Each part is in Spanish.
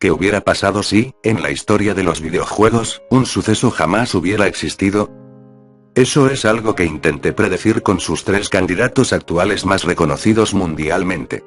¿Qué hubiera pasado si, en la historia de los videojuegos, un suceso jamás hubiera existido? Eso es algo que intenté predecir con sus 3 candidatos actuales más reconocidos mundialmente.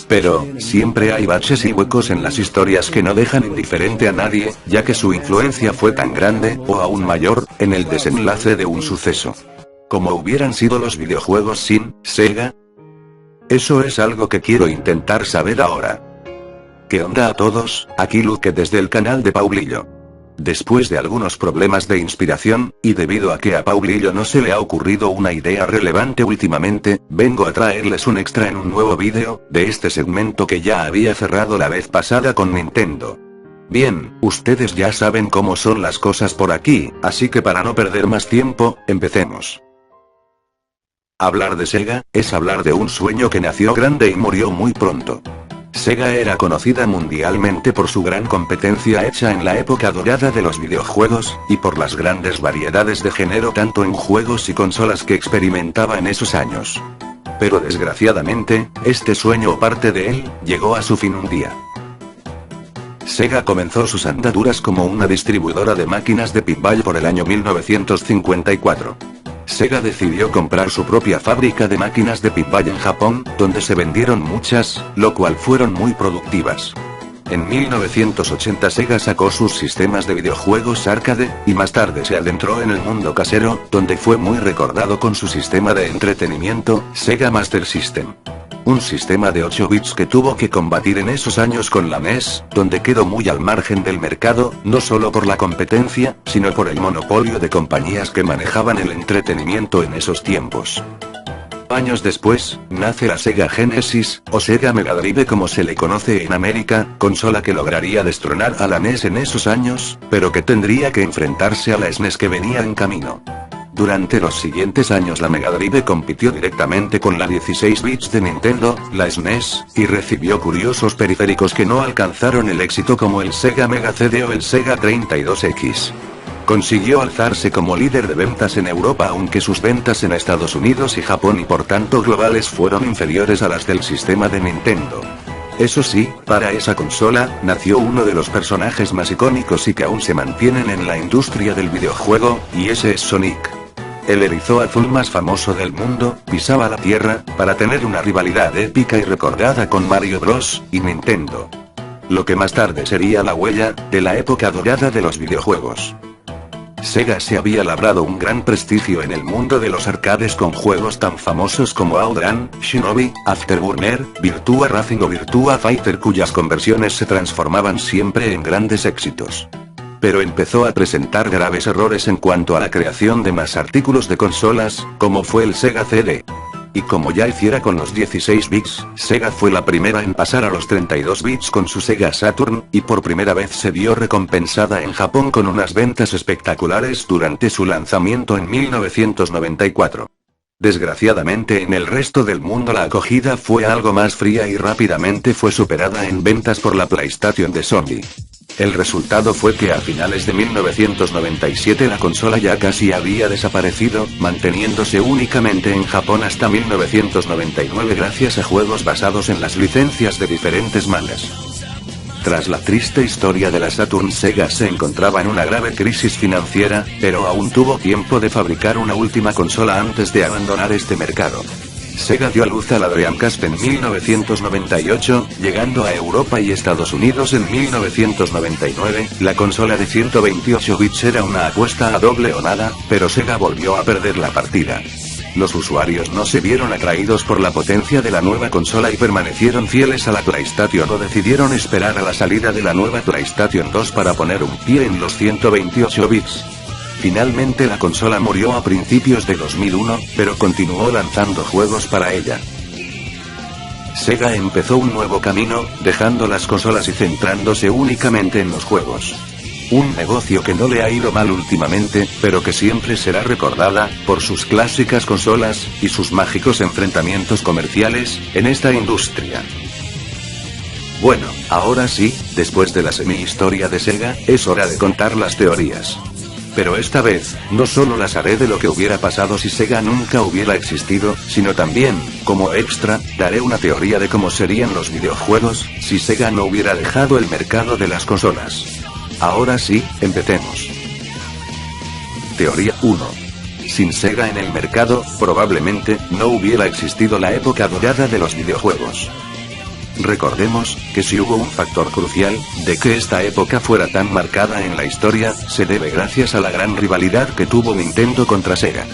Pero, siempre hay baches y huecos en las historias que no dejan indiferente a nadie, ya que su influencia fue tan grande, o aún mayor, en el desenlace de un suceso. ¿Cómo hubieran sido los videojuegos sin Sega? Eso es algo que quiero intentar saber ahora. ¿Qué onda a todos? Aquí Luke desde el canal de Paulillo. Después de algunos problemas de inspiración, y debido a que a Paulillo no se le ha ocurrido una idea relevante últimamente, vengo a traerles un extra en un nuevo vídeo, de este segmento que ya había cerrado la vez pasada con Nintendo. Bien, ustedes ya saben cómo son las cosas por aquí, así que para no perder más tiempo, empecemos. Hablar de Sega, es hablar de un sueño que nació grande y murió muy pronto. Sega era conocida mundialmente por su gran competencia hecha en la época dorada de los videojuegos, y por las grandes variedades de género tanto en juegos y consolas que experimentaba en esos años. Pero desgraciadamente, este sueño o parte de él, llegó a su fin un día. Sega comenzó sus andaduras como una distribuidora de máquinas de pinball por el año 1954. Sega decidió comprar su propia fábrica de máquinas de pinball en Japón, donde se vendieron muchas, lo cual fueron muy productivas. En 1980 Sega sacó sus sistemas de videojuegos arcade, y más tarde se adentró en el mundo casero, donde fue muy recordado con su sistema de entretenimiento, Sega Master System. Un sistema de 8 bits que tuvo que combatir en esos años con la NES, donde quedó muy al margen del mercado, no solo por la competencia, sino por el monopolio de compañías que manejaban el entretenimiento en esos tiempos. Años después, nace la Sega Genesis, o Sega Mega Drive como se le conoce en América, consola que lograría destronar a la NES en esos años, pero que tendría que enfrentarse a la SNES que venía en camino. Durante los siguientes años la Mega Drive compitió directamente con la 16 bits de Nintendo, la SNES, y recibió curiosos periféricos que no alcanzaron el éxito como el Sega Mega CD o el Sega 32X. Consiguió alzarse como líder de ventas en Europa aunque sus ventas en Estados Unidos y Japón y por tanto globales fueron inferiores a las del sistema de Nintendo. Eso sí, para esa consola, nació uno de los personajes más icónicos y que aún se mantienen en la industria del videojuego, y ese es Sonic. El erizo azul más famoso del mundo, pisaba la Tierra, para tener una rivalidad épica y recordada con Mario Bros. Y Nintendo. Lo que más tarde sería la huella, de la época dorada de los videojuegos. Sega se había labrado un gran prestigio en el mundo de los arcades con juegos tan famosos como Outrun, Shinobi, Afterburner, Virtua Racing o Virtua Fighter cuyas conversiones se transformaban siempre en grandes éxitos. Pero empezó a presentar graves errores en cuanto a la creación de más artículos de consolas, como fue el Sega CD. Y como ya hiciera con los 16 bits, Sega fue la primera en pasar a los 32 bits con su Sega Saturn, y por primera vez se vio recompensada en Japón con unas ventas espectaculares durante su lanzamiento en 1994. Desgraciadamente en el resto del mundo la acogida fue algo más fría y rápidamente fue superada en ventas por la PlayStation de Sony. El resultado fue que a finales de 1997 la consola ya casi había desaparecido, manteniéndose únicamente en Japón hasta 1999 gracias a juegos basados en las licencias de diferentes mangas. Tras la triste historia de la Saturn, Sega se encontraba en una grave crisis financiera, pero aún tuvo tiempo de fabricar una última consola antes de abandonar este mercado. Sega dio a luz a la Dreamcast en 1998, llegando a Europa y Estados Unidos en 1999, la consola de 128 bits era una apuesta a doble o nada, pero Sega volvió a perder la partida. Los usuarios no se vieron atraídos por la potencia de la nueva consola y permanecieron fieles a la PlayStation o decidieron esperar a la salida de la nueva PlayStation 2 para poner un pie en los 128 bits. Finalmente la consola murió a principios de 2001, pero continuó lanzando juegos para ella. Sega empezó un nuevo camino, dejando las consolas y centrándose únicamente en los juegos. Un negocio que no le ha ido mal últimamente, pero que siempre será recordada, por sus clásicas consolas, y sus mágicos enfrentamientos comerciales, en esta industria. Bueno, ahora sí, después de la semi-historia de Sega, es hora de contar las teorías. Pero esta vez, no solo las haré de lo que hubiera pasado si Sega nunca hubiera existido, sino también, como extra, daré una teoría de cómo serían los videojuegos, si Sega no hubiera dejado el mercado de las consolas. Ahora sí, empecemos. Teoría 1. Sin Sega en el mercado, probablemente, no hubiera existido la época dorada de los videojuegos. Recordemos, que si hubo un factor crucial, de que esta época fuera tan marcada en la historia, se debe gracias a la gran rivalidad que tuvo Nintendo contra Sega.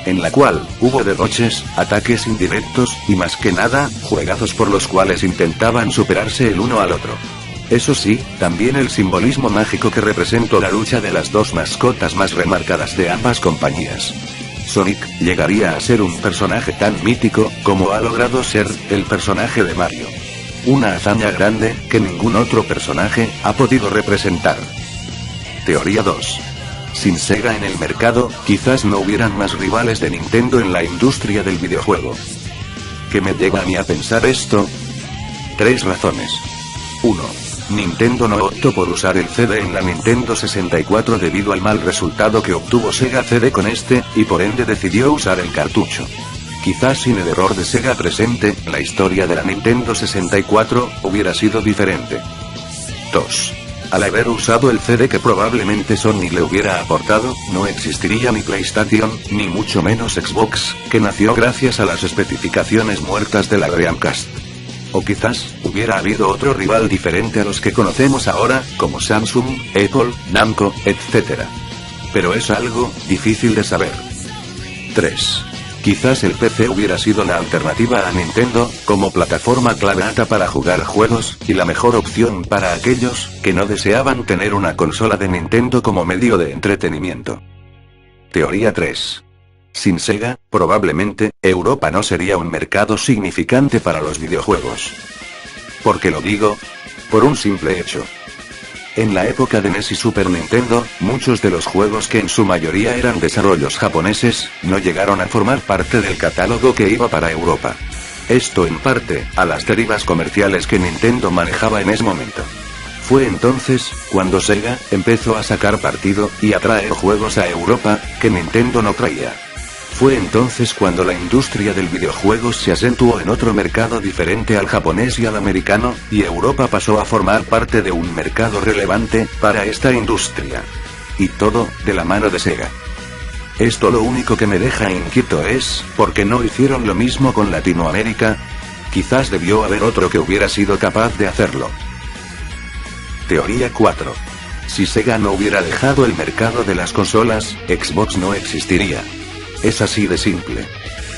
En la cual, hubo derroches, ataques indirectos, y más que nada, juegazos por los cuales intentaban superarse el uno al otro. Eso sí, también el simbolismo mágico que representó la lucha de las dos mascotas más remarcadas de ambas compañías. Sonic, llegaría a ser un personaje tan mítico, como ha logrado ser, el personaje de Mario. Una hazaña grande, que ningún otro personaje, ha podido representar. Teoría 2. Sin Sega en el mercado, quizás no hubieran más rivales de Nintendo en la industria del videojuego. ¿Qué me lleva a mí a pensar esto? 3 razones. 1. Nintendo no optó por usar el CD en la Nintendo 64 debido al mal resultado que obtuvo Sega CD con este, y por ende decidió usar el cartucho. Quizás sin el error de Sega presente, la historia de la Nintendo 64 hubiera sido diferente. 2. Al haber usado el CD que probablemente Sony le hubiera aportado, no existiría ni PlayStation, ni mucho menos Xbox, que nació gracias a las especificaciones muertas de la Dreamcast. O quizás, hubiera habido otro rival diferente a los que conocemos ahora, como Samsung, Apple, Namco, etc. Pero es algo difícil de saber. 3. Quizás el PC hubiera sido la alternativa a Nintendo, como plataforma clavata para jugar juegos, y la mejor opción para aquellos que no deseaban tener una consola de Nintendo como medio de entretenimiento. Teoría 3. Sin Sega, probablemente, Europa no sería un mercado significante para los videojuegos. ¿Por qué lo digo? Por un simple hecho. En la época de NES y Super Nintendo, muchos de los juegos que en su mayoría eran desarrollos japoneses, no llegaron a formar parte del catálogo que iba para Europa. Esto en parte, a las derivas comerciales que Nintendo manejaba en ese momento. Fue entonces, cuando Sega empezó a sacar partido, y a traer juegos a Europa, que Nintendo no traía. Fue entonces cuando la industria del videojuego se acentuó en otro mercado diferente al japonés y al americano, y Europa pasó a formar parte de un mercado relevante para esta industria. Y todo, de la mano de Sega. Esto lo único que me deja inquieto es, ¿por qué no hicieron lo mismo con Latinoamérica? Quizás debió haber otro que hubiera sido capaz de hacerlo. Teoría 4. Si Sega no hubiera dejado el mercado de las consolas, Xbox no existiría. Es así de simple.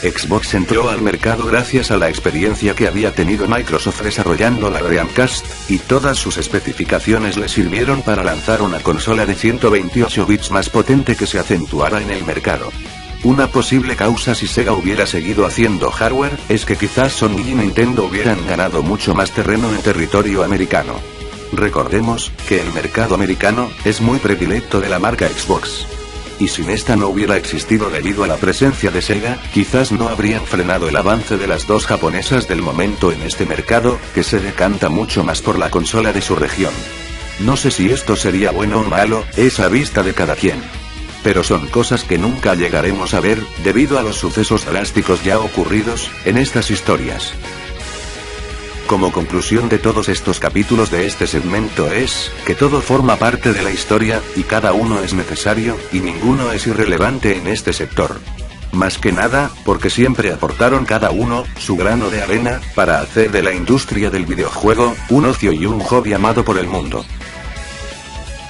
Xbox entró al mercado gracias a la experiencia que había tenido Microsoft desarrollando la Dreamcast, y todas sus especificaciones le sirvieron para lanzar una consola de 128 bits más potente que se acentuara en el mercado. Una posible causa si Sega hubiera seguido haciendo hardware, es que quizás Sony y Nintendo hubieran ganado mucho más terreno en territorio americano. Recordemos, que el mercado americano, es muy predilecto de la marca Xbox. Y si esta no hubiera existido debido a la presencia de Sega, quizás no habrían frenado el avance de las dos japonesas del momento en este mercado, que se decanta mucho más por la consola de su región. No sé si esto sería bueno o malo, es a vista de cada quien. Pero son cosas que nunca llegaremos a ver, debido a los sucesos drásticos ya ocurridos, en estas historias. Como conclusión de todos estos capítulos de este segmento es, que todo forma parte de la historia, y cada uno es necesario, y ninguno es irrelevante en este sector. Más que nada, porque siempre aportaron cada uno, su grano de arena, para hacer de la industria del videojuego, un ocio y un hobby amado por el mundo.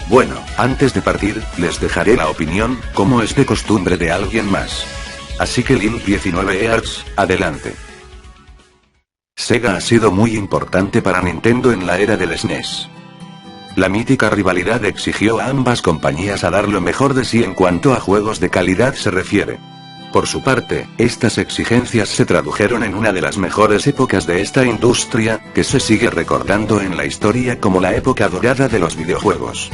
Bueno, antes de partir, les dejaré la opinión, como es de costumbre de alguien más. Así que Limp 19 Arts, adelante. Sega ha sido muy importante para Nintendo en la era del SNES. La mítica rivalidad exigió a ambas compañías a dar lo mejor de sí en cuanto a juegos de calidad se refiere. Por su parte, estas exigencias se tradujeron en una de las mejores épocas de esta industria, que se sigue recordando en la historia como la época dorada de los videojuegos.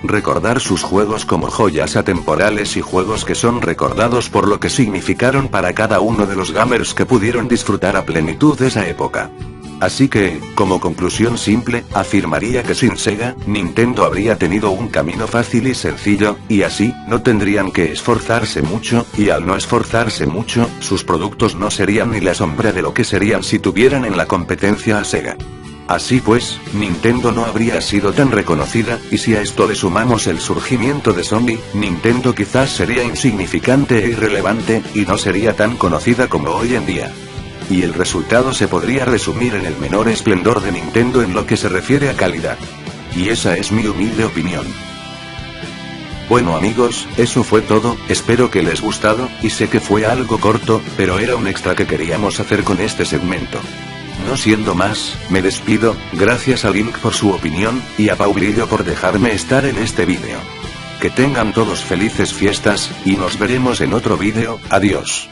Recordar sus juegos como joyas atemporales y juegos que son recordados por lo que significaron para cada uno de los gamers que pudieron disfrutar a plenitud de esa época. Así que, como conclusión simple, afirmaría que sin Sega, Nintendo habría tenido un camino fácil y sencillo, y así, no tendrían que esforzarse mucho, y al no esforzarse mucho, sus productos no serían ni la sombra de lo que serían si tuvieran en la competencia a Sega. Así pues, Nintendo no habría sido tan reconocida, y si a esto le sumamos el surgimiento de Sony, Nintendo quizás sería insignificante e irrelevante, y no sería tan conocida como hoy en día. Y el resultado se podría resumir en el menor esplendor de Nintendo en lo que se refiere a calidad. Y esa es mi humilde opinión. Bueno amigos, eso fue todo, espero que les gustado, y sé que fue algo corto, pero era un extra que queríamos hacer con este segmento. No siendo más, me despido, gracias a Link por su opinión, y a Paulillo por dejarme estar en este vídeo. Que tengan todos felices fiestas, y nos veremos en otro vídeo, adiós.